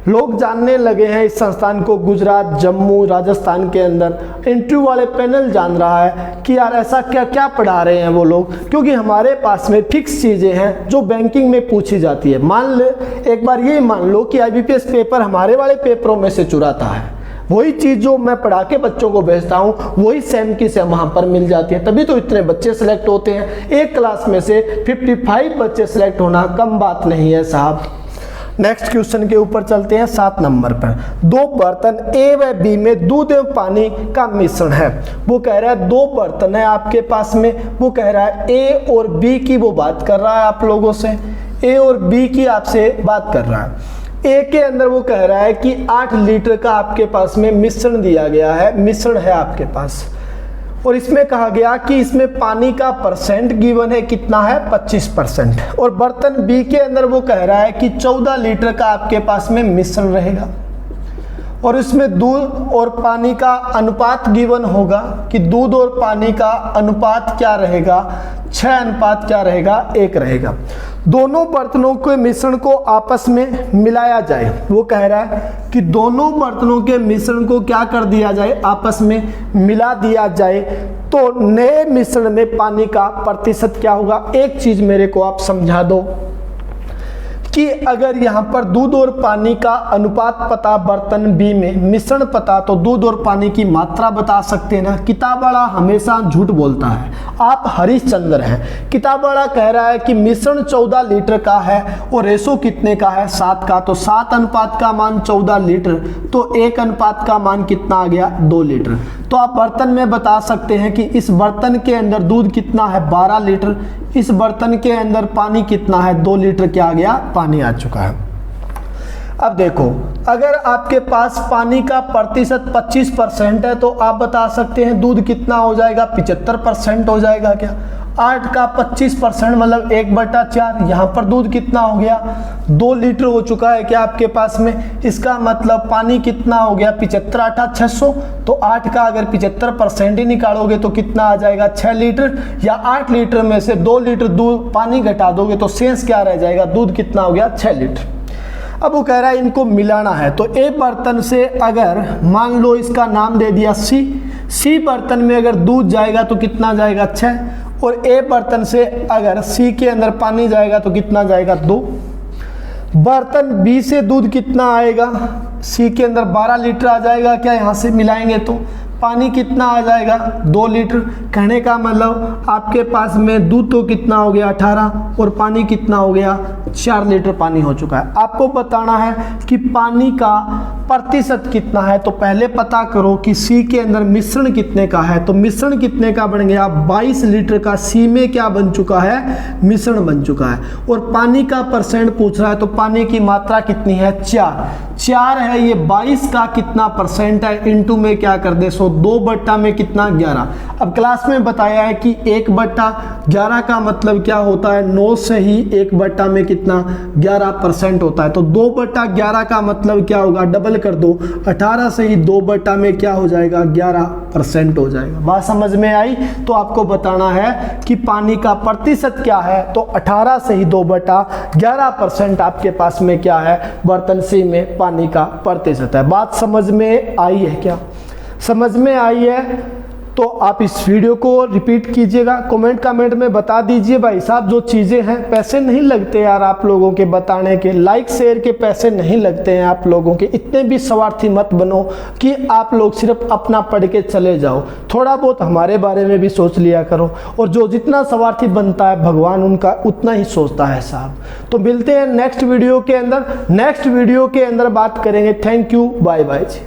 लोग जानने लगे हैं इस संस्थान को। गुजरात, जम्मू, राजस्थान के अंदर इंटरव्यू वाले पैनल जान रहा है कि यार ऐसा क्या क्या पढ़ा रहे हैं वो लोग, क्योंकि हमारे पास में फिक्स चीज़ें हैं जो बैंकिंग में पूछी जाती है। मान ले एक बार ये मान लो कि आईबीपीएस पेपर हमारे वाले पेपरों में से चुराता है, वही चीज़ जो मैं पढ़ा के बच्चों को भेजता हूँ वही सेम की सेम वहाँ पर मिल जाती है, तभी तो इतने बच्चे सेलेक्ट होते हैं। एक क्लास में से 55 बच्चे सेलेक्ट होना कम बात नहीं है साहब। नेक्स्ट क्वेश्चन के ऊपर चलते हैं 7 नंबर पर। 2 बर्तन ए व बी में दूध एवं पानी का मिश्रण है। वो कह रहा है 2 बर्तन है आपके पास में, वो कह रहा है ए और बी की वो बात कर रहा है आप लोगों से, ए और बी की आपसे बात कर रहा है। ए के अंदर वो कह रहा है कि 8 लीटर का आपके पास में मिश्रण दिया गया है, मिश्रण है आपके पास, और इसमें कहा गया कि इसमें पानी का परसेंट गिवन है, कितना है 25%। और बर्तन बी के अंदर वो कह रहा है कि 14 लीटर का आपके पास में मिश्रण रहेगा, और इसमें दूध और पानी का अनुपात गिवन होगा कि दूध और पानी का अनुपात क्या रहेगा 6 अनुपात क्या रहेगा 1 रहेगा। दोनों बर्तनों के मिश्रण को आपस में मिलाया जाए। वो कह रहा है कि दोनों बर्तनों के मिश्रण को क्या कर दिया जाए आपस में मिला दिया जाए, तो नए मिश्रण में पानी का प्रतिशत क्या होगा। एक चीज मेरे को आप समझा दो कि अगर यहाँ पर दूध और पानी का अनुपात पता बर्तन बी में, मिश्रण पता, तो दूध और पानी की मात्रा बता सकते हैं ना। किताब वाला हमेशा झूठ बोलता है, आप हरिश्चंद्र हैं। किताब वाला कह रहा है कि मिश्रण 14 लीटर का है और रेशो कितने का है 7 का, तो 7 अनुपात का मान 14 लीटर, तो 1 अनुपात का मान कितना आ गया 2 लीटर। तो आप बर्तन में बता सकते हैं कि इस बर्तन के अंदर दूध कितना है 12 लीटर, इस बर्तन के अंदर पानी कितना है 2 लीटर, क्या आ गया पानी आ चुका है। अब देखो, अगर आपके पास पानी का प्रतिशत 25% है तो आप बता सकते हैं दूध कितना हो जाएगा, 75% हो जाएगा क्या। 8 का 25% मतलब 1/4। यहाँ पर दूध कितना हो गया, 2 लीटर हो चुका है क्या आपके पास में। इसका मतलब पानी कितना हो गया, 75 8 600। तो 8 का अगर 75% ही निकालोगे तो कितना आ जाएगा, 6 लीटर। या 8 लीटर में से 2 लीटर दूध पानी घटा दोगे तो शेष क्या रह जाएगा, दूध कितना हो गया, 6 लीटर। अब वो कह रहा है इनको मिलाना है, तो ए बर्तन से अगर मान लो इसका नाम दे दिया सी बर्तन में अगर दूध जाएगा तो कितना जाएगा, 6। और ए बर्तन से अगर सी के अंदर पानी जाएगा तो कितना जाएगा, 2। बर्तन बी से दूध कितना आएगा, सी के अंदर 12 लीटर आ जाएगा क्या, यहाँ से मिलाएंगे तो पानी कितना आ जाएगा, 2 लीटर। कहने का मतलब आपके पास में दूध तो कितना हो गया, 18, और पानी कितना हो गया, 4 लीटर पानी हो चुका है। आपको बताना है कि पानी का प्रतिशत कितना है, तो पहले पता करो कि सी के अंदर मिश्रण कितने का है। तो मिश्रण कितने का बन गया, 22 लीटर का सी में क्या बन चुका है, मिश्रण बन चुका है। और पानी का परसेंट पूछ रहा है, तो पानी की मात्रा कितनी है, 4 है। ये 22 का कितना परसेंट है, इंटू में क्या कर दे, 2 बट्टा में कितना, 11। अब क्लास में बताया है कि 1/11 का मतलब क्या होता है, 9 से ही 1 बट्टा में कितना, 11% होता है। तो 2/11 का मतलब क्या होगा, डबल कर दो, 18 से ही 2 बट्टा में क्या हो जाएगा, 11% हो जाएगा। बात समझ में आई। तो आपको बताना है कि पानी का प्रतिशत क्या है, तो 18 से ही 2/11% आपके पास में क्या है, बर्तन सी में पानी का प्रतिशत है। बात समझ में आई है क्या, समझ में आई है। तो आप इस वीडियो को रिपीट कीजिएगा, कमेंट में बता दीजिए भाई साहब जो चीज़ें हैं, पैसे नहीं लगते यार आप लोगों के बताने के, लाइक शेयर के पैसे नहीं लगते हैं आप लोगों के। इतने भी स्वार्थी मत बनो कि आप लोग सिर्फ अपना पढ़ के चले जाओ, थोड़ा बहुत हमारे बारे में भी सोच लिया करो। और जो जितना स्वार्थी बनता है भगवान उनका उतना ही सोचता है साहब। तो मिलते हैं नेक्स्ट वीडियो के अंदर बात करेंगे। Thank you, bye bye ji.